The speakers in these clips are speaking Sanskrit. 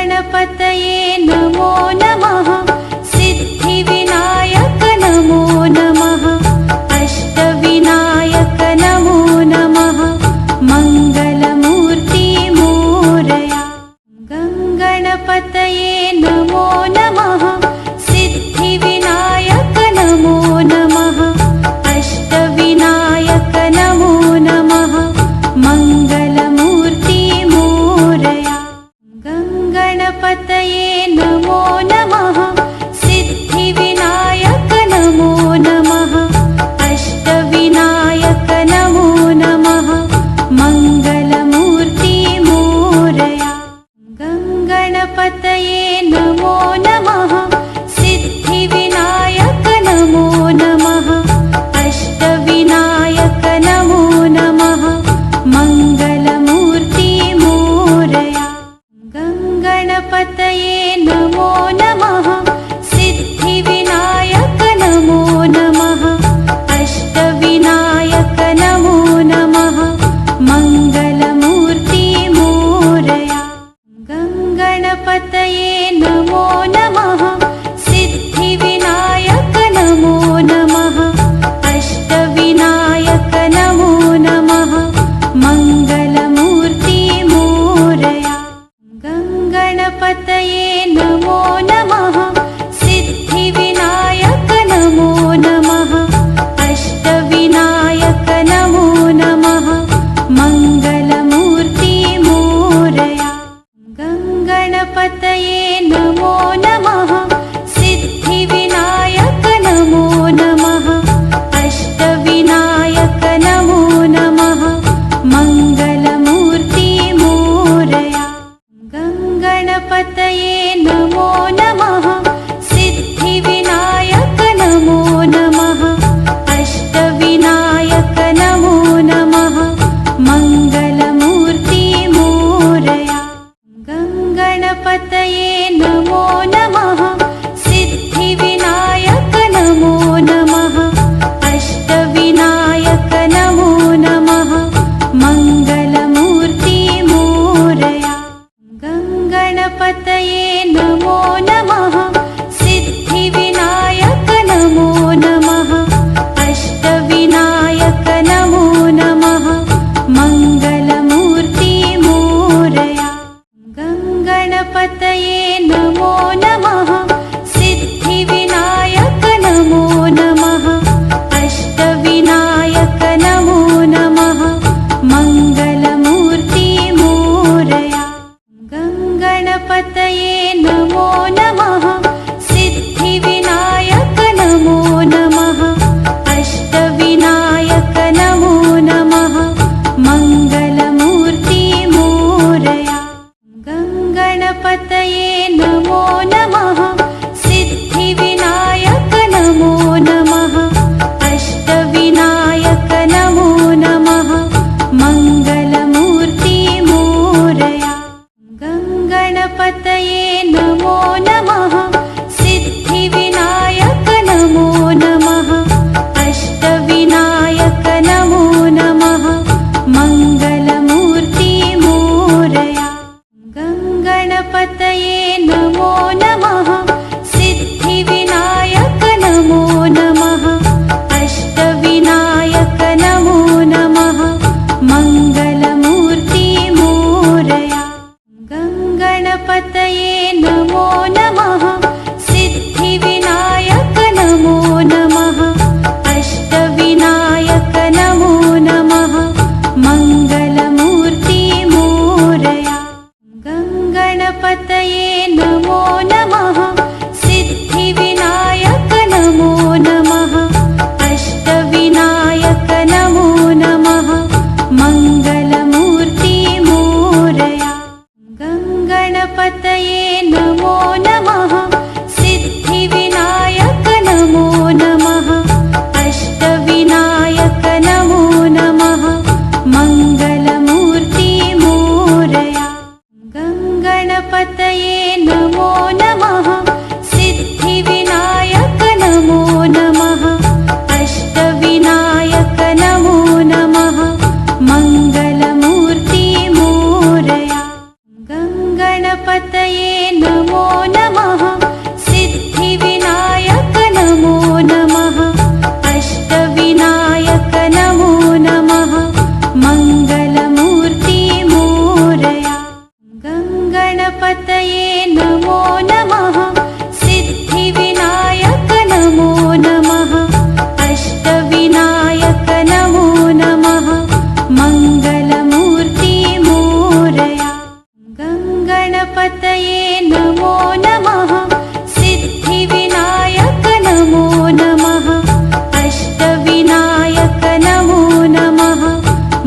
गणपतये नमो नमः। सिद्धिविनायक नमो नमः। अष्टविनायक नमो नमः। मङ्गलमूर्ति मोरया। गणपतये नमो नमः। सिद्धिविनायक नमो नमः। अष्टविनायक नमो नमः। मङ्गलमूर्ति मोरया। गणपतये नमो नमः। सिद्धिविनायक नमो नमः। अष्टविनायक नमो नमः। मङ्गलमूर्ति मोरया। गणपतये नमो नमः। सिद्धिविनायक नमो नमः। अष्टविनायक नमो नमः। मङ्गलमूर्ति मोरया। गणपतये नमो नमः। सिद्धिविनायक नमो नमः। अष्टविनायक नमो नमः। मङ्गलमूर्ति मोरया। गणपतये नमो नमः। सिद्धिविनायक नमो नमः। अष्टविनायक नमो नमः। मङ्गलमूर्ति मोरया। गणपतये नमो नमः। सिद्धिविनायक नमो नमः। अष्टविनायक नमो नमः। मङ्गलमूर्ति मोरया। गणपतये नमो नमः। सिद्धिविनायक नमो नमः। अष्टविनायक नमो नमः। मङ्गलमूर्ति मोरया। गणपतये नमो नमः। सिद्धिविनायक नमो नमः। अष्टविनायक नमो नमः। मङ्गलमूर्ति मोरया। गणपतये नमो नमः। सिद्धिविनायक नमो नमः। अष्टविनायक नमो नमः। मङ्गलमूर्ति मोरया। गणपतये नमो नमः। सिद्धिविनायक नमो नमः। अष्टविनायक नमो नमः। मङ्गलमूर्ति मोरया। गणपतये नमो नमः। सिद्धिविनायक नमो नमः। अष्टविनायक नमो नमः। मङ्गलमूर्ति मोरया। गणपतये नमो नमः। सिद्धिविनायक नमो नमः। अष्टविनायक नमो नमः। मङ्गलमूर्ति मोरया। गणपतये नमो नमः। सिद्धिविनायक नमो नमः। अष्टविनायक नमो नमः। मङ्गलमूर्ति मोरया। गणपतये नमो नमः। सिद्धिविनायक नमो नमः। अष्टविनायक नमो नमः। मङ्गलमूर्ति मोरया। गणपतये नमो नमः। सिद्धिविनायक नमो नमः। अष्टविनायक नमो नमः। मङ्गलमूर्ति मोरया। गणपतये नमो नमः। सिद्धिविनायक नमो नमः। अष्टविनायक नमो नमः। मङ्गलमूर्ति मोरया। गणपतये नमो नमः। सिद्धिविनायक नमो नमः। अष्टविनायक नमो नमः। मङ्गलमूर्ति मोरया। गणपतये नमो नमः। सिद्धिविनायक नमो नमः। अष्टविनायक नमो नमः। मङ्गलमूर्ति मोरया। गणपतये नमो नमः। सिद्धिविनायक नमो नमः। अष्टविनायक नमो नमः। मङ्गलमूर्ति मोरया। गण गङ्गणपतये नमो नमः सिद्धिविनायक नमो नमः अष्टविनायक नमो नमः मङ्गलमूर्ति मोरया गङ्गणपतये नमो नमः सिद्धिविनायक नमो नमः अष्टविनायक नमो नमः मङ्गलमूर्ति मोरया गङ्गणपतये नमो नमः सिद्धिविनायक नमो नमः अष्टविनायक नमो नमः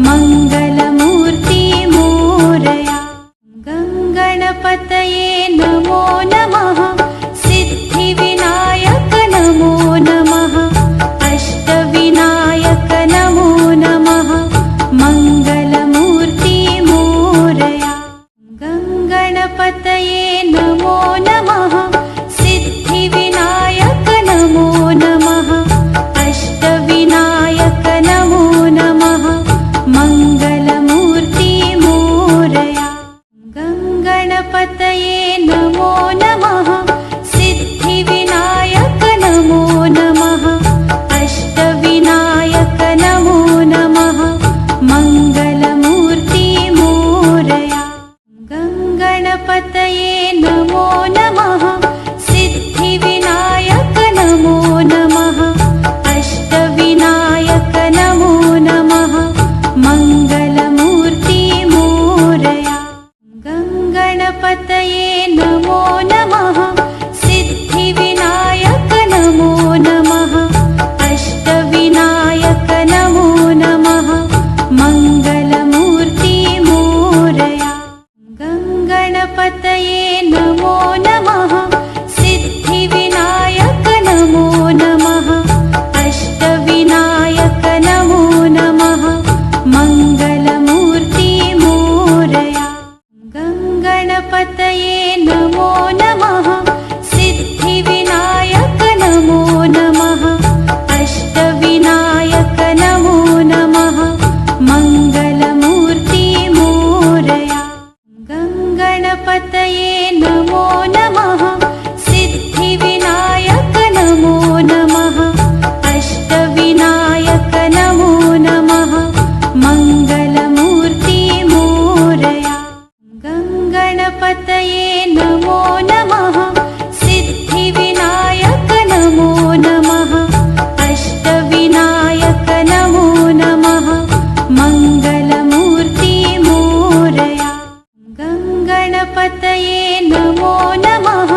मङ्गलमूर्ति मोरया गङ्गणपतये नमो नमः सिद्धिविनायक नमो नमः अष्टविनायक नमो नमः मङ्गलमूर्ति मोरया गङ्गणपतये नमो नमः सिद्धिविनायक नमो नमः अष्टविनायक नमो नमः मङ्गलमूर्ति मोरया गङ्गणपतये नमो नमः सिद्धिविनायक नमो नमः अष्टविनायक नमो नमः मङ्गलमूर्ति मोरया गङ्गणपतये नमो नमः सिद्धिविनायक नमो नमः अष्टविनायक नमो नमः मङ्गलमूर्ति मोरया गङ्गणपतये नमो नमः सिद्धिविनायक नमो नमः अष्टविनायक नमो नमः मङ्गलमूर्ति मोरया गङ्गणपतये नमो नमः सिद्धिविनायक नमो नमः अष्टविनायक नमो नमः मङ्गलमूर्ति मोरया गङ्गणपतये नमो नमः सिद्धिविनायक नमो नमः अष्टविनायक नमो नमः मङ्गलमूर्ति मोरया गङ्गणपतये नमो नमः सिद्धिविनायक नमो नमः अष्टविनायक नमो नमः मङ्गलमूर्ति मोरया गङ्गणपतये नमो नमः सिद्धिविनायक नमो नमः अष्टविनायक नमो नमः मङ्गलमूर्ति मोरया गङ्गणपतये नमो नमः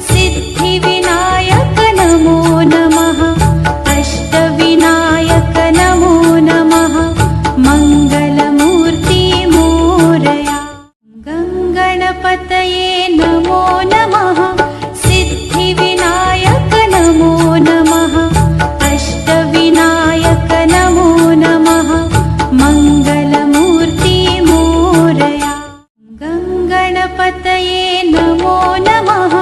सिद्धिविनायक नमो नमः अष्टविनायक नमो नमः मङ्गलमूर्ति मोरया गङ्गणपतये नमो नमः सिद्धिविनायक नमो नमः अष्टविनायक नमो नमः मङ्गलमूर्ति मोरया गङ्गणपतये नमो नमः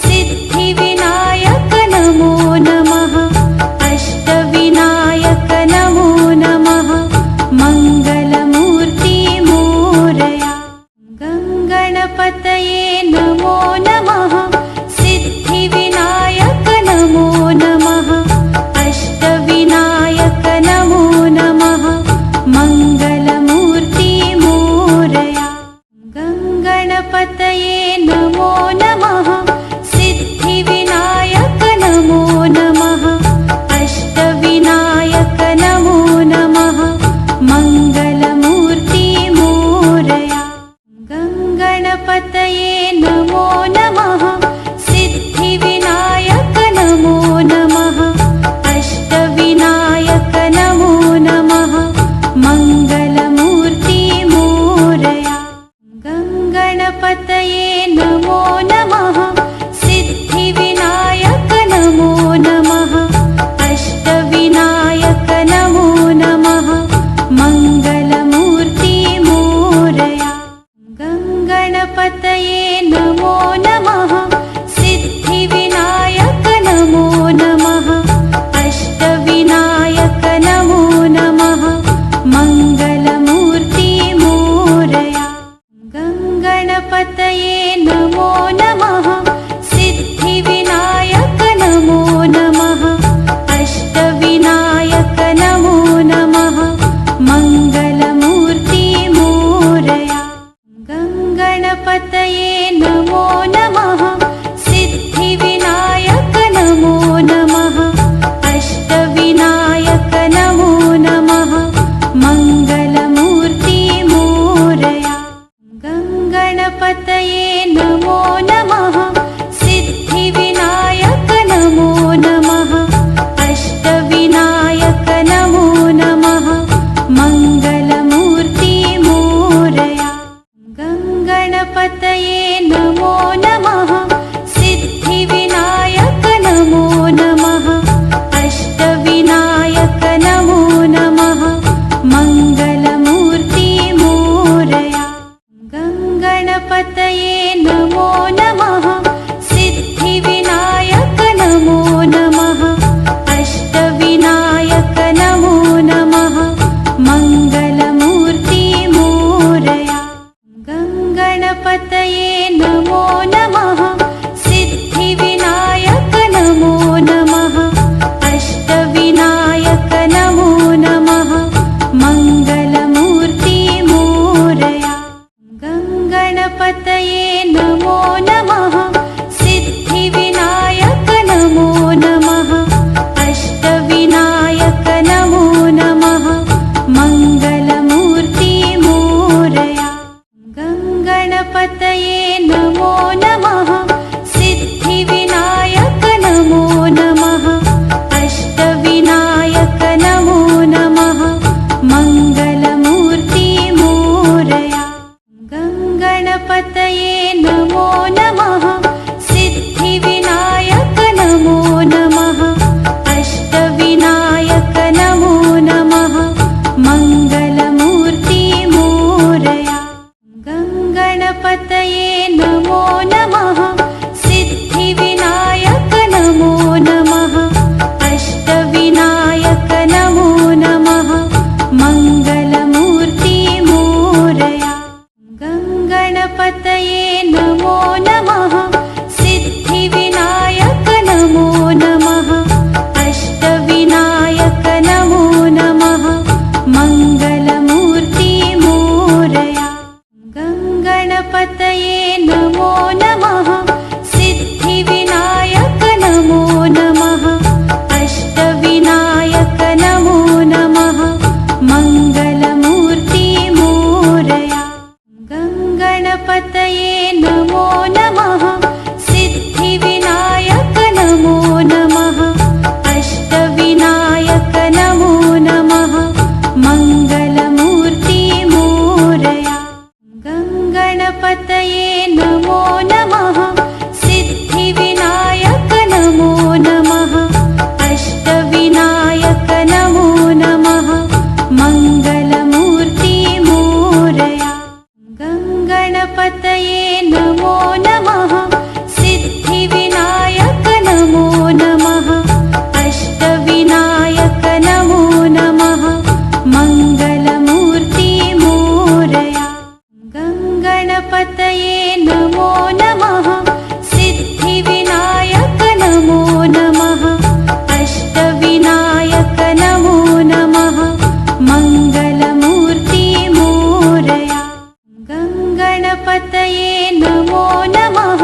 सिद्धिविनायक नमो नमः अष्टविनायक नमो नमः मङ्गलमूर्ति मोरया गङ्गणपतये नमो नमः सिद्धिविनायक नमो नमः अष्टविनायक नमो नमः मङ्गलमूर्ति मोरया गङ्गणपतये नमो नमः सिद्धिविनायक नमो नमः अष्टविनायक नमो नमः मङ्गलमूर्ति मोरया गङ्गणपतये नमो नमः सिद्धिविनायक नमो नमः अष्टविनायक नमो नमः मङ्गलमूर्ति मोरया गङ्गणपतये नमो नमः सिद्धिविनायक नमो नमः अष्टविनायक नमो नमः मङ्गलमूर्ति मोरया गङ्गणपतये नमो नमः सिद्धिविनायक नमो नमः अष्टविनायक नमो नमः मङ्गलमूर्ति मोरया गङ्गणपतये नमो नमः सिद्धिविनायक नमो नमः अष्टविनायक नमो नमः मङ्गलमूर्ति मोरया गङ्गणपतये नमो नमः सिद्धिविनायक नमो नमः अष्टविनायक नमो नमः मङ्गलमूर्ति मोरया गङ्गणपतये नमो नमः सिद्धिविनायक नमो नमः अष्टविनायक नमो नमः मङ्गलमूर्ति मोरया गङ्गणपतये नमो नमः सिद्धिविनायक नमो नमः अष्टविनायक नमो नमः मङ्गलमूर्ति मोरया गङ्गणपतये नमो नमः सिद्धिविनायक नमो नमः अष्टविनायक नमो नमः मङ्गलमूर्ति मोरया गङ्गणपतये नमो नमः सिद्धिविनायक नमो नमः अष्टविनायक नमो नमः मङ्गलमूर्ति मोरया गङ्गणपतये नमो नमः सिद्धिविनायक नमो नमः अष्टविनायक नमो नमः मङ्गलमूर्ति मोरया गङ्गणपतये नमो नमः सिद्धिविनायक नमो नमः अष्टविनायक नमो नमः मङ्गलमूर्ति मोरया गङ्गणपतये नमो नमः सिद्धिविनायक नमो नमः अष्टविनायक नमो नमः मङ्गलमूर्ति मोरया गङ्गणपतये नमो नमः सिद्धिविनायक नमो नमः अष्टविनायक नमो नमः मङ्गलमूर्ति मोरया गङ्गणपतये नमो नमः सिद्धिविनायक नमो नमः अष्टविनायक नमो नमः मङ्गलमूर्ति मोरया गङ्गणपतये नमो नमः सिद्धिविनायक नमो नमः अष्टविनायक नमो नमः मङ्गलमूर्ति मोरया गङ्गणपतये नमो नमः सिद्धिविनायक नमो नमः अष्टविनायक नमो नमः मङ्गलमूर्ति मोरया गङ्गणपतये नमो नमः सिद्धिविनायक नमो नमः अष्टविनायक नमो नमः मङ्गलमूर्ति मोरया गङ्गणपतये नमो नमः सिद्धिविनायक नमो नमः अष्टविनायक नमो नमः मङ्गलमूर्ति मोरया गङ्गणपतये नमो नमः सिद्धिविनायक नमो नमः अष्टविनायक नमो नमः मङ्गलमूर्ति मोरया गङ्गणपतये नमो नमः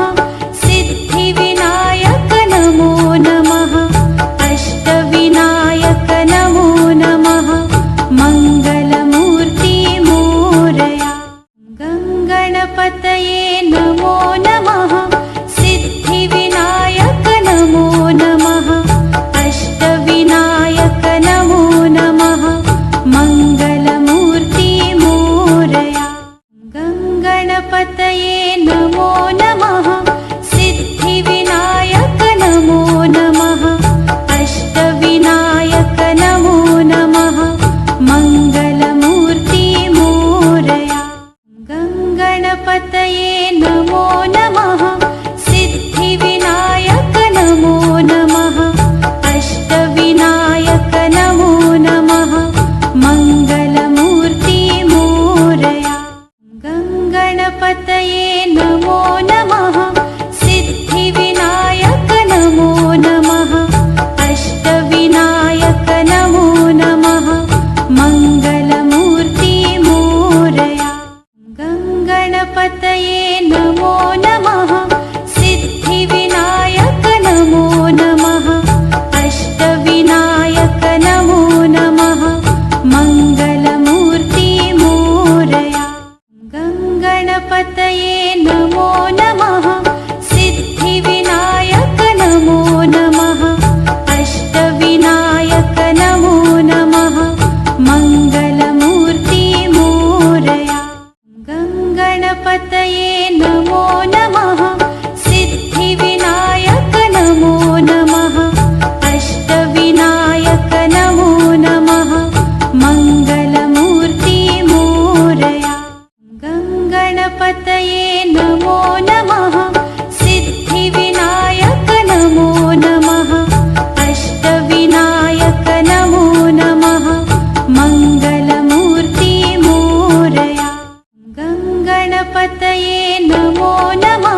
नमः